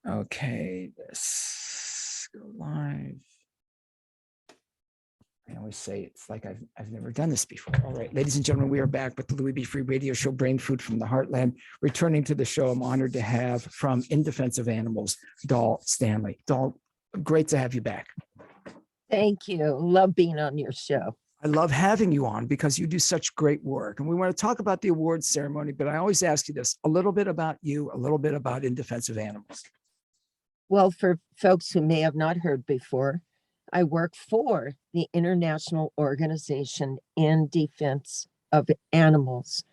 Okay, let's go live. I always say it's like I've never done this before. All right, ladies and gentlemen, we are back with the Louis B. Free Radio Show, Brain Food from the Heartland. Returning to the show, I'm honored to have from In Defense of Animals, Doll Stanley. Doll, great to have you back. Thank you. Love being on your show. I love having you on because you do such great work. And we want to talk about the awards ceremony, but I always ask you this, a little bit about you, a little bit about In Defense of Animals. Well, for folks who may have not heard before, I work for the International Organization in Defense of Animals,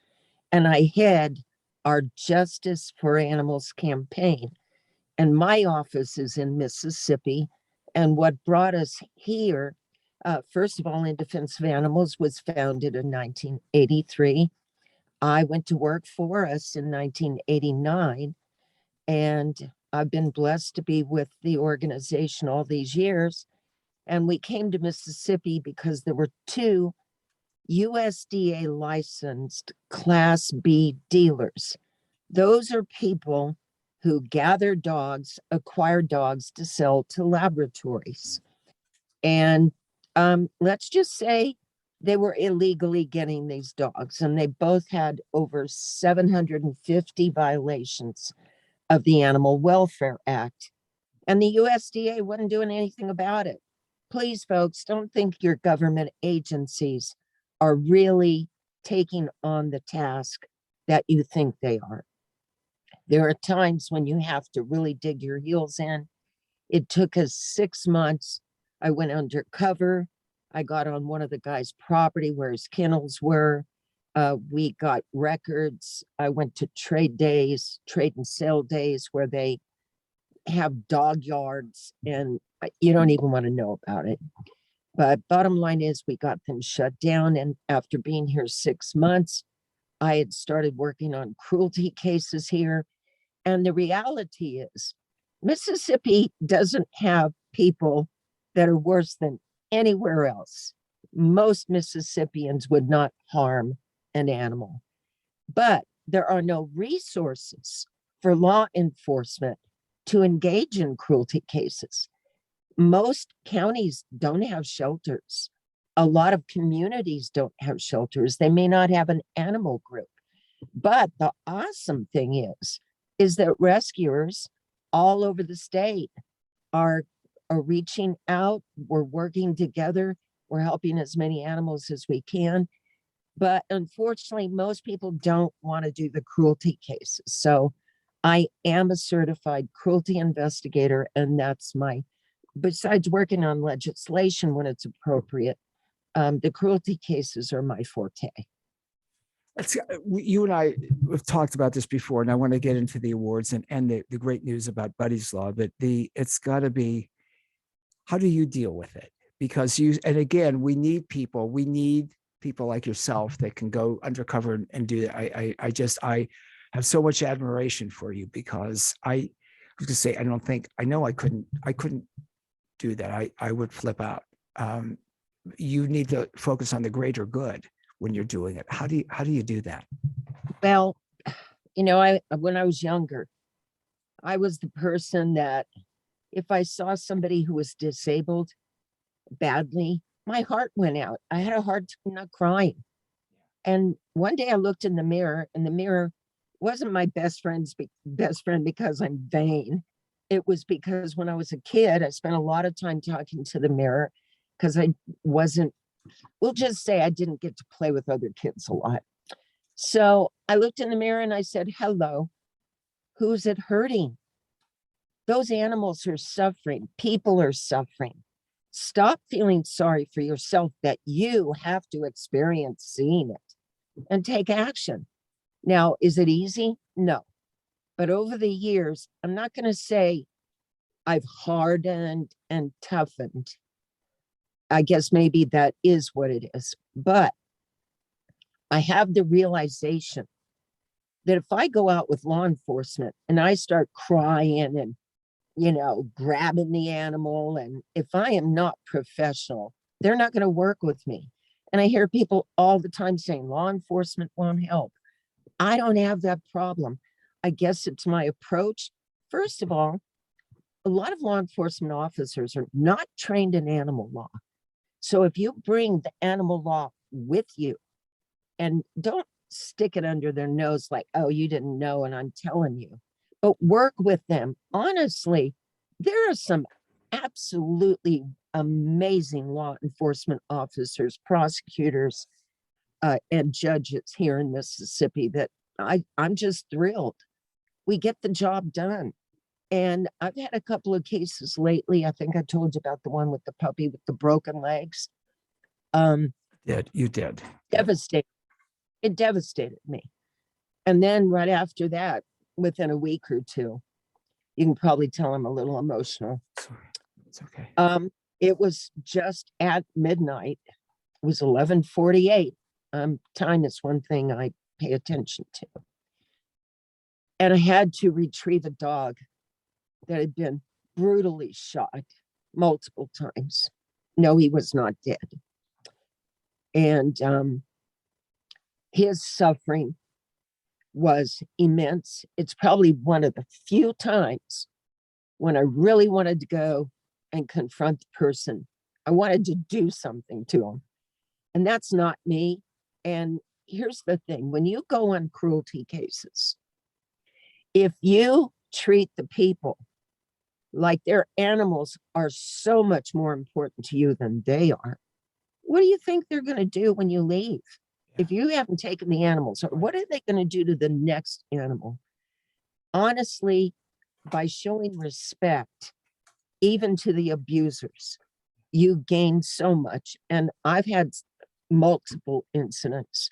and I head our Justice for Animals campaign. And my office is in Mississippi. And what brought us here, first of all, In Defense of Animals was founded in 1983. I went to work for us in 1989, and I've been blessed to be with the organization all these years. And we came to Mississippi because there were two USDA licensed Class B dealers. Those are people who gather dogs, acquire dogs to sell to laboratories. And let's just say they were illegally getting these dogs, and they both had over 750 violations of the Animal Welfare Act. And the USDA wasn't doing anything about it. Please, folks, don't think your government agencies are really taking on the task that you think they are. There are times when you have to really dig your heels in. It took us 6 months. I went undercover. I got on one of the guy's property where his kennels were. We got records. I went to trade and sale days where they have dog yards, and you don't even want to know about it. But bottom line is we got them shut down. And after being here 6 months, I had started working on cruelty cases here. And the reality is Mississippi doesn't have people that are worse than anywhere else. Most Mississippians would not harm an animal, but there are no resources for law enforcement to engage in cruelty cases. Most counties don't have shelters. A lot of communities don't have shelters. They may not have an animal group. But the awesome thing is that rescuers all over the state are reaching out. We're working together. We're helping as many animals as we can. But unfortunately, most people don't want to do the cruelty cases. So I am a certified cruelty investigator, and that's besides working on legislation when it's appropriate, the cruelty cases are my forte. You and I have talked about this before, and I want to get into the awards and the great news about Buddy's Law, but it's got to be, how do you deal with it? Because and again, we need people like yourself that can go undercover and do that. I have so much admiration for you, because I was gonna say, I know I couldn't do that. I would flip out. You need to focus on the greater good when you're doing it. How do you do that? Well, when I was younger, I was the person that if I saw somebody who was disabled badly, my heart went out. I had a hard time not crying. And one day I looked in the mirror, and the mirror wasn't my best friend because I'm vain. It was because when I was a kid, I spent a lot of time talking to the mirror because we'll just say I didn't get to play with other kids a lot. So I looked in the mirror and I said, hello, who's it hurting? Those animals are suffering. People are suffering. Stop feeling sorry for yourself that you have to experience seeing it, and take action. Now, is it easy? No. But over the years, I'm not going to say I've hardened and toughened. I guess maybe that is what it is. But I have the realization that if I go out with law enforcement and I start crying and, grabbing the animal, and if I am not professional, they're not going to work with me. And I hear people all the time saying law enforcement won't help. I don't have that problem. I guess it's my approach. First of all, a lot of law enforcement officers are not trained in animal law. So if you bring the animal law with you and don't stick it under their nose like, oh, you didn't know and I'm telling you, but work with them. Honestly, there are some absolutely amazing law enforcement officers, prosecutors, and judges here in Mississippi that I'm just thrilled. We get the job done. And I've had a couple of cases lately. I think I told you about the one with the puppy with the broken legs. You did. Devastated. It devastated me. And then right after that, within a week or two, you can probably tell I'm a little emotional. Sorry. It's okay. It was just at midnight. It was 11:48. Time is one thing I pay attention to. And I had to retrieve a dog that had been brutally shot multiple times. No, he was not dead. And his suffering was immense. It's probably one of the few times when I really wanted to go and confront the person. I wanted to do something to him. And that's not me. And here's the thing, when you go on cruelty cases, if you treat the people like their animals are so much more important to you than they are, what do you think they're going to do when you leave? Yeah. If you haven't taken the animals, what are they going to do to the next animal? Honestly, by showing respect, even to the abusers, you gain so much. And I've had multiple incidents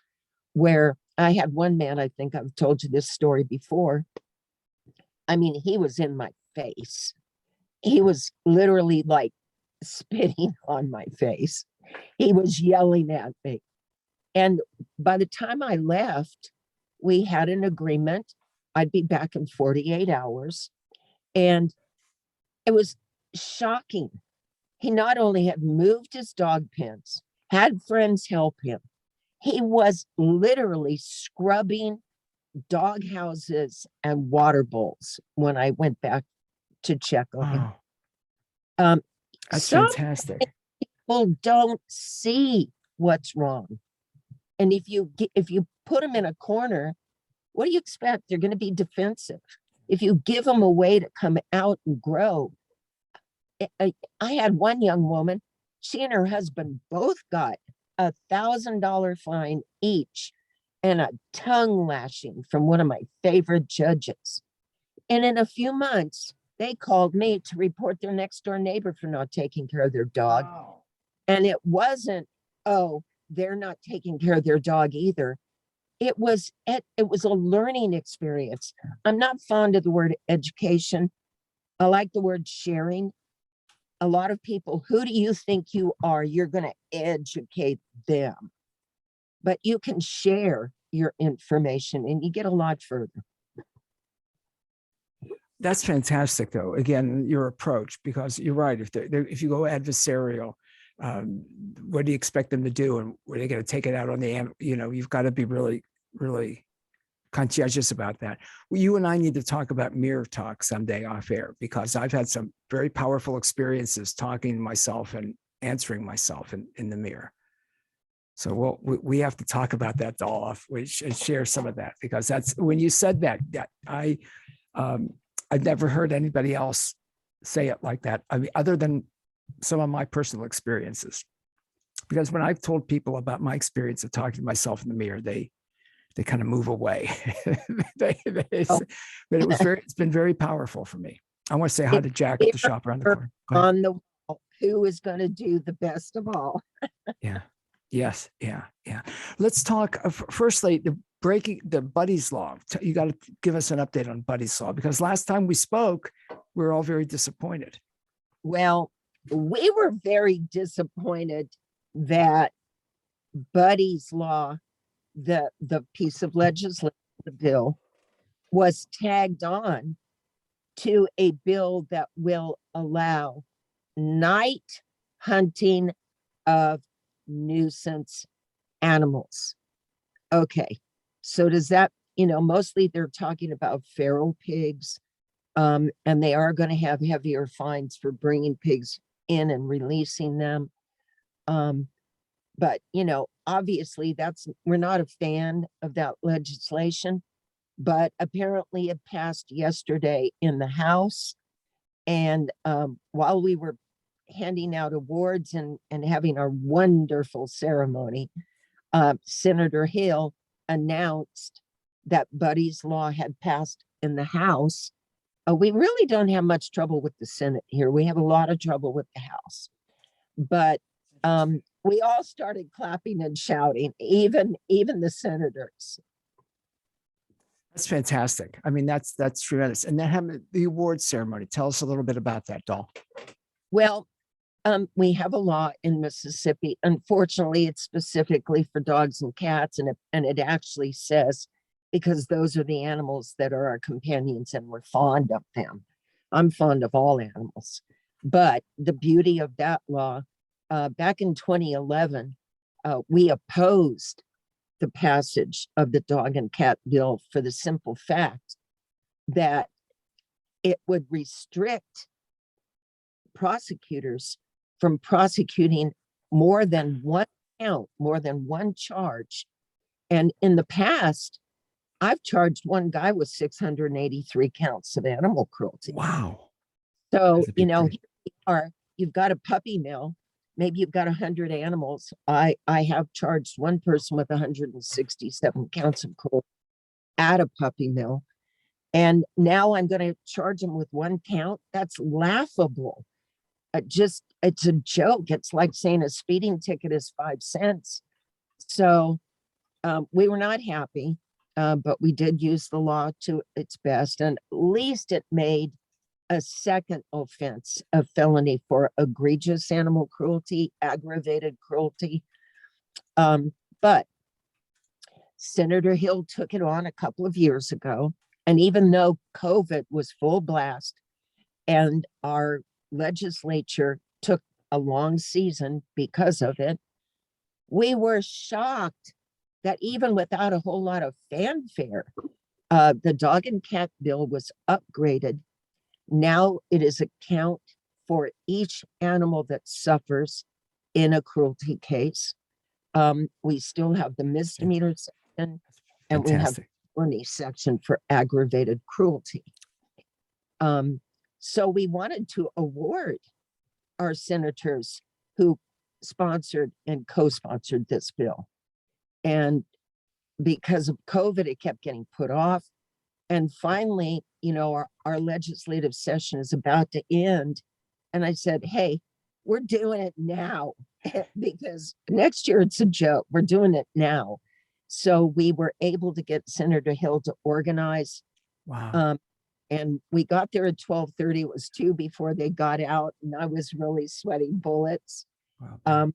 where I had one man, I think I've told you this story before. I mean, he was in my face. He was literally like spitting on my face. He was yelling at me. And by the time I left, we had an agreement. I'd be back in 48 hours. And it was shocking. He not only had moved his dog pens, had friends help him, he was literally scrubbing dog houses and water bowls when I went back to check on him. Wow. That's Some fantastic. people don't see what's wrong. And if you put them in a corner, what do you expect? They're going to be defensive. If you give them a way to come out and grow. I had one young woman, she and her husband both got $1,000 fine each and a tongue lashing from one of my favorite judges. And in a few months, they called me to report their next door neighbor for not taking care of their dog. Wow. And it wasn't, oh, they're not taking care of their dog either. It was a learning experience. I'm not fond of the word education. I like the word sharing. A lot of people, who do you think you are? You're going to educate them. But you can share your information and you get a lot further. That's fantastic, though. Again, your approach, because you're right. If you go adversarial, what do you expect them to do, and were they going to take it out on the animal? You've got to be really, really conscientious about that. Well, you and I need to talk about mirror talk someday off air, because I've had some very powerful experiences talking to myself and answering myself in the mirror. So we have to talk about that off and share some of that, because that's when you said that I've never heard anybody else say it like that. I mean, other than some of my personal experiences, because when I've told people about my experience of talking to myself in the mirror, they kind of move away. But it's been very powerful for me. I want to say hi to Jack at the shop around the corner. On the wall, who is going to do the best of all? Yeah. Yes. Yeah. Yeah. Let's talk. Firstly, the Buddy's Law. You got to give us an update on Buddy's Law, because last time we spoke, we were all very disappointed. Well, we were very disappointed that Buddy's Law, the piece of legislation, the bill, was tagged on to a bill that will allow night hunting of nuisance animals. Okay, so does that, mostly they're talking about feral pigs, And they are going to have heavier fines for bringing pigs in and releasing them. But, you know, obviously we're not a fan of that legislation, but apparently it passed yesterday in the House. And while we were handing out awards and having our wonderful ceremony, Senator Hill announced that Buddy's Law had passed in the House. We really don't have much trouble with the Senate here. We have a lot of trouble with the House. But we all started clapping and shouting, even the senators. That's fantastic. I mean, that's tremendous. And then the awards ceremony. Tell us a little bit about that, Doll. Well, we have a law in Mississippi. Unfortunately, it's specifically for dogs and cats, and it actually says, because those are the animals that are our companions and we're fond of them. I'm fond of all animals. But the beauty of that law, back in 2011, we opposed the passage of the dog and cat bill for the simple fact that it would restrict prosecutors from prosecuting more than one count, more than one charge. And in the past, I've charged one guy with 683 counts of animal cruelty. Wow. So, you know, you've got a puppy mill, maybe you've got 100 animals. I have charged one person with 167 counts of cruelty at a puppy mill. And now I'm going to charge him with one count. That's laughable. It's a joke. It's like saying a speeding ticket is 5 cents. So we were not happy, but we did use the law to its best. And at least it made a second offense a felony for egregious animal cruelty, aggravated cruelty. But Senator Hill took it on a couple of years ago. And even though COVID was full blast and our legislature took a long season because of it, we were shocked that even without a whole lot of fanfare, the dog and cat bill was upgraded. Now it is a count for each animal that suffers in a cruelty case. We still have the misdemeanor section, and we have the felony section for aggravated cruelty. So we wanted to award our senators who sponsored and co-sponsored this bill. And because of COVID, it kept getting put off. And finally, you know, our legislative session is about to end. And I said, hey, we're doing it now because next year it's a joke. We're doing it now. So we were able to get Senator Hill to organize. Wow. And we got there at 12:30. It was 2 before they got out, and I was really sweating bullets. Wow.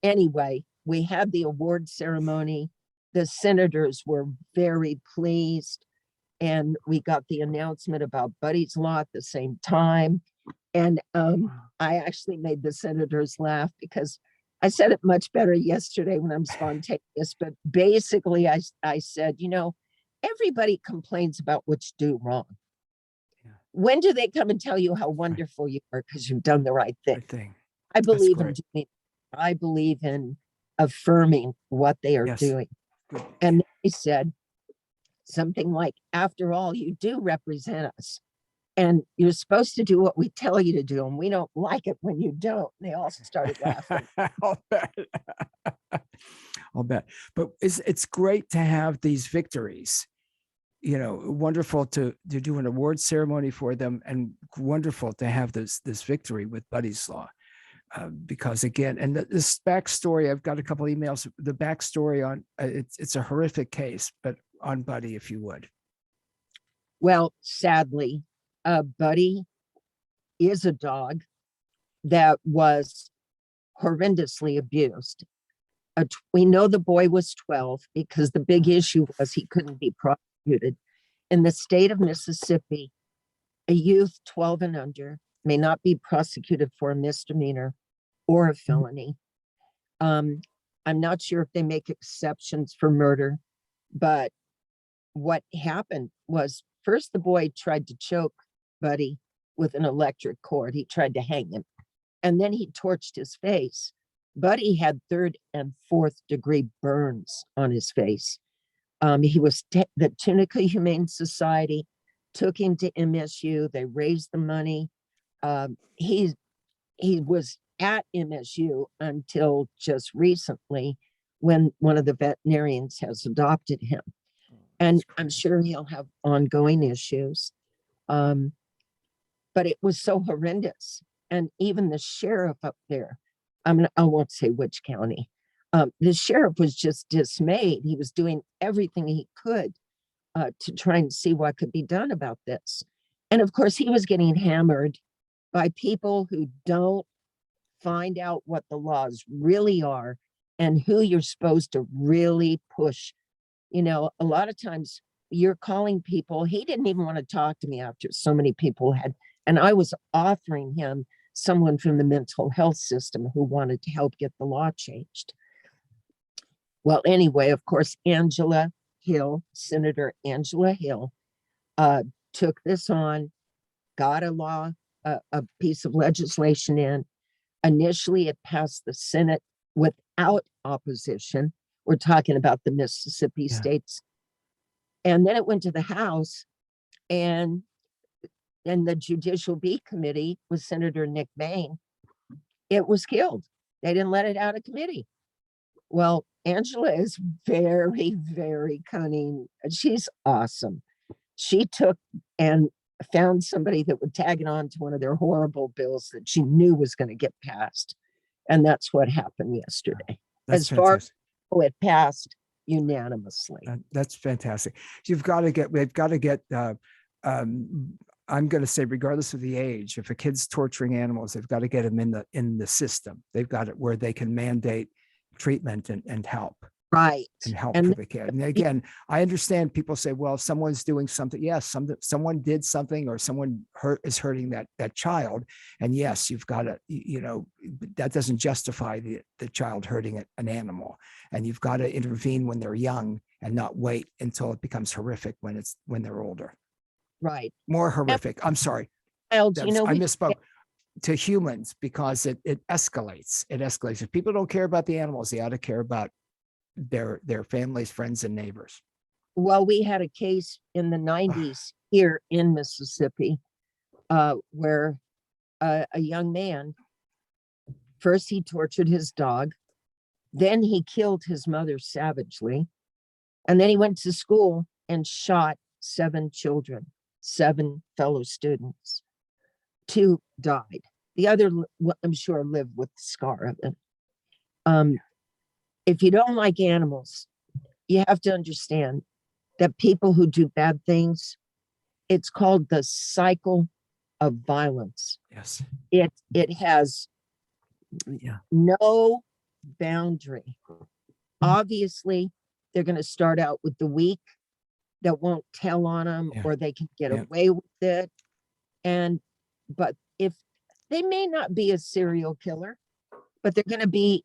Anyway, we had the award ceremony. The senators were very pleased, and we got the announcement about Buddy's Law at the same time. And I actually made the senators laugh because I said it much better yesterday when I'm spontaneous. But basically, I said, you know, everybody complains about what you do wrong. When do they come and tell you how wonderful you are because you've done the right thing? I believe in doing. I believe in affirming what they are doing. Good. And they said something like, after all, you do represent us. And you're supposed to do what we tell you to do. And we don't like it when you don't. And they all started laughing. I'll bet. I'll bet. But it's great to have these victories. You know, wonderful to do an award ceremony for them, and wonderful to have this victory with Buddy's Law. Because again, and this backstory, I've got a couple emails, the backstory on it's a horrific case, but on Buddy, if you would. Well, sadly, Buddy is a dog that was horrendously abused. We know the boy was 12 because the big issue was he couldn't be prosecuted. In the state of Mississippi, a youth 12 and under may not be prosecuted for a misdemeanor or a felony. I'm not sure if they make exceptions for murder, but what happened was first the boy tried to choke Buddy with an electric cord. He tried to hang him. And then he torched his face. Buddy had 3rd and 4th degree burns on his face. He was the Tunica Humane Society took him to MSU. They raised the money. He was at MSU until just recently when one of the veterinarians has adopted him. And I'm sure he'll have ongoing issues. But it was so horrendous. And even the sheriff up there, I won't say which county, the sheriff was just dismayed. He was doing everything he could to try and see what could be done about this. And of course, he was getting hammered by people who don't find out what the laws really are and who you're supposed to really push. You know, a lot of times you're calling people. He didn't even want to talk to me after so many people had, and I was offering him someone from the mental health system who wanted to help get the law changed. Well, anyway, of course, Angela Hill, Senator Angela Hill, took this on, got a piece of legislation in. Initially, it passed the Senate without opposition. We're talking about the Mississippi states. And then it went to the House, and the Judicial B Committee with Senator Nick Bain. It was killed. They didn't let it out of committee. Well, Angela is very, very cunning. She's awesome. She took and found somebody that would tag it on to one of their horrible bills that she knew was going to get passed. And that's what happened yesterday. That's as far fantastic. as it passed unanimously. That's fantastic. We've got to get, I'm going to say, regardless of the age, if a kid's torturing animals, they've got to get them in the system. They've got it where they can mandate treatment and help. Right. And help for the kid. And again, I understand people say, well, someone's doing something. Yes, someone did something, or someone is hurting that child. And yes, you've got to, that doesn't justify the child hurting an animal. And you've got to intervene when they're young and not wait until it becomes horrific when they're older. Right. More horrific. I'm sorry. I misspoke. To humans, because it escalates. It escalates. If people don't care about the animals, they ought to care about their families, friends, and neighbors. Well, we had a case in the 90s here in Mississippi where a young man, first he tortured his dog, then he killed his mother savagely, and then he went to school and shot 7 children, 7 fellow students. 2 died. The other, I'm sure, lived with the scar of it. If you don't like animals, you have to understand that people who do bad things, it's called the cycle of violence. Yes. It has no boundary. Obviously, they're going to start out with the weak that won't tell on them, or they can get away with it. But if they may not be a serial killer, but they're going to be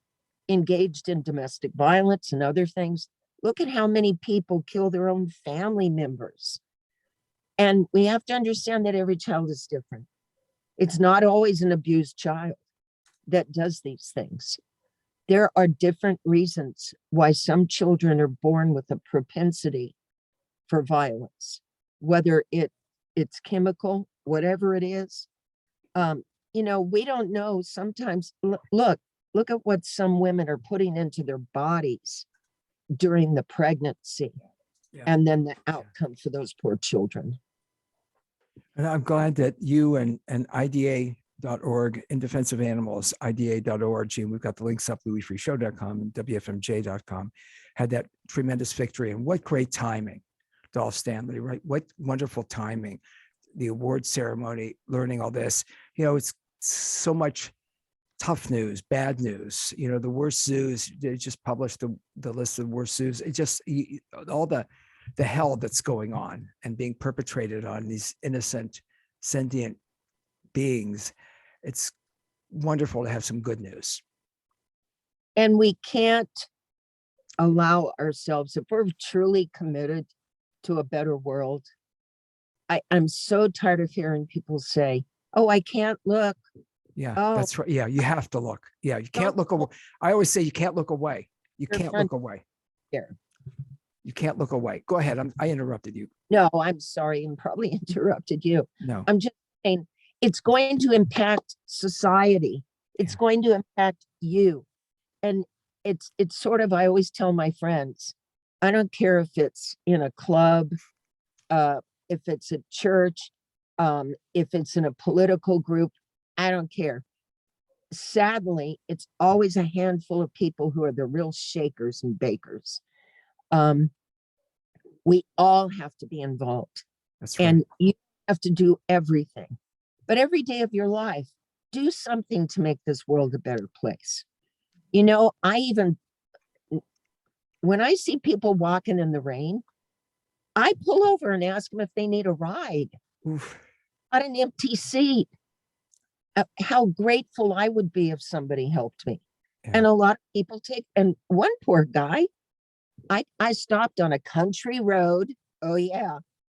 engaged in domestic violence and other things. Look at how many people kill their own family members. And we have to understand that every child is different. It's not always an abused child that does these things. There are different reasons why some children are born with a propensity for violence, whether it's chemical, whatever it is. We don't know. Sometimes, look at what some women are putting into their bodies during the pregnancy, and then the outcome for those poor children. And I'm glad that you and IDA.org, In Defense of Animals, IDA.org, and we've got the links up, louisfreeshow.com and WFMJ.com, had that tremendous victory. And what great timing, Dolph Stanley, right? What wonderful timing. The award ceremony, learning all this. It's so much tough news, bad news. The worst zoos, they just published the list of the worst zoos. It just, all the hell that's going on and being perpetrated on these innocent, sentient beings. It's wonderful to have some good news. And we can't allow ourselves, if we're truly committed to a better world, I'm so tired of hearing people say, "Oh, I can't look." Yeah, Oh, that's right. Yeah, you have to look. Yeah, you can't don't look away. I always say you can't look away. You your can't front look away. here. You can't look away. Go ahead. I interrupted you. No, I'm sorry, and probably interrupted you. No. I'm just saying it's going to impact society. It's Yeah. going to impact you. And it's sort of, I always tell my friends, I don't care if it's in a club, if it's a church, if it's in a political group, I don't care. Sadly, it's always a handful of people who are the real shakers and bakers. Um, we all have to be involved, That's right. and you have to do everything. But every day of your life, do something to make this world a better place. You know, when I see people walking in the rain, I pull over and ask them if they need a ride, Oof. not an empty seat. How grateful I would be if somebody helped me. Yeah. And a lot of people take, and one poor guy, I stopped on a country road. Oh yeah,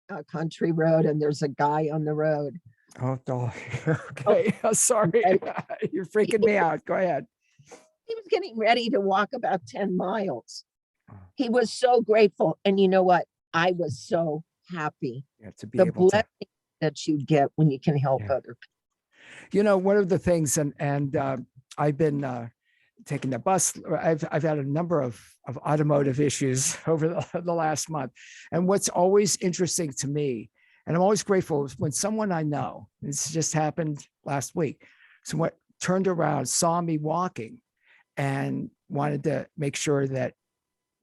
a country road, and there's a guy on the road. Oh, dog. Oh, Okay. Sorry. You're freaking me out. Go ahead. he was getting ready to walk about 10 miles. He was so grateful. And you know what? I was so happy. Yeah, to be The able to. blessing that you get when you can help Yeah. other people. You know, one of the things, and I've been taking the bus. I've had a number of automotive issues over the last month, and what's always interesting to me, and I'm always grateful, is when someone I know, this just happened last week, someone turned around, saw me walking, and wanted to make sure that,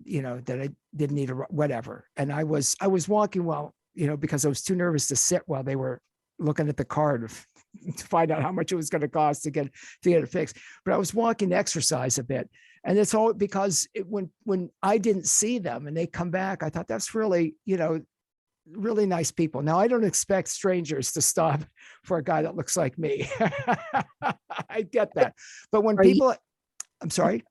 you know, that I didn't need a whatever. And I was walking while, you know, because I was too nervous to sit while they were looking at the car to find out how much it was going to cost to get it fixed. But I was walking to exercise a bit. And it's all because when I didn't see them and they come back, I thought that's really, you know, really nice people. Now, I don't expect strangers to stop for a guy that looks like me. I get that. But when people, I'm sorry.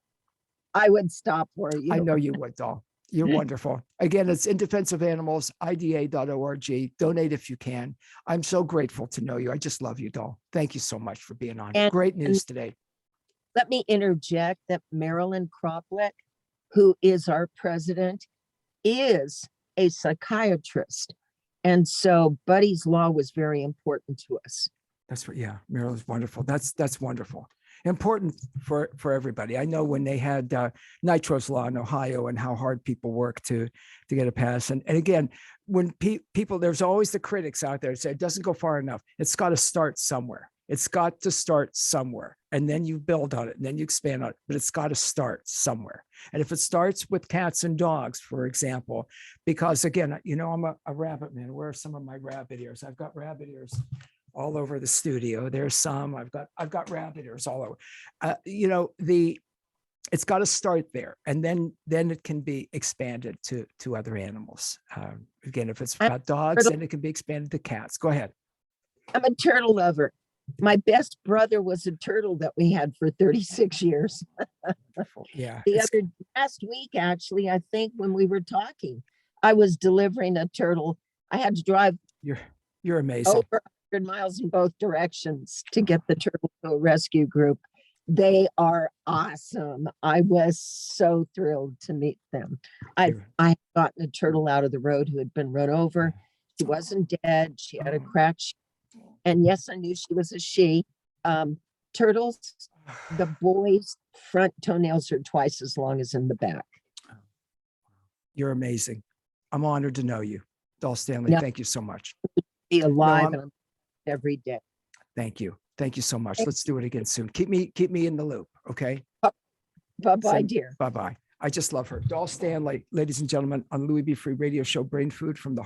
I would stop for you. I know you would, doll. You're wonderful. Again, it's In Defense of Animals, IDA.org. Donate if you can. I'm so grateful to know you. I just love you, doll. Thank you so much for being on. Great news today. Let me interject that Marilyn Kroplik, who is our president, is a psychiatrist. And so Buddy's Law was very important to us. That's right. Yeah, Marilyn's wonderful. That's wonderful. Important for everybody. I know when they had Nitro's Law in Ohio and how hard people work to get a pass. And again, when people, there's always the critics out there that say it doesn't go far enough. It's got to start somewhere. It's got to start somewhere. And then you build on it and then you expand on it, but it's got to start somewhere. And if it starts with cats and dogs, for example, because again, you know, I'm a rabbit man. Where are some of my rabbit ears? I've got rabbit ears all over the studio. There's some, I've got rabbit ears all over. You know, it's got to start there, and then it can be expanded to other animals. Again, if it's about dogs, then it can be expanded to cats. Go ahead. I'm a turtle lover. My best brother was a turtle that we had for 36 years. Yeah. Last week, actually, I think when we were talking, I was delivering a turtle. I had to drive. You're amazing. Over 100 miles in both directions to get the turtle to a rescue group. They are awesome. I was so thrilled to meet them. I had gotten a turtle out of the road who had been run over. She wasn't dead. She had a crack. And yes, I knew she was a she. Turtles, the boys' front toenails are twice as long as in the back. You're amazing. I'm honored to know you. Doll Stanley, thank you so much. Be alive every day. Thank you. Thank you so much. Let's do it again soon. Keep me in the loop. Okay. Bye-bye, dear. Bye-bye. I just love her. Doll Stanley, ladies and gentlemen, on Louis B. Free Radio Show, Brain Food from the Heart.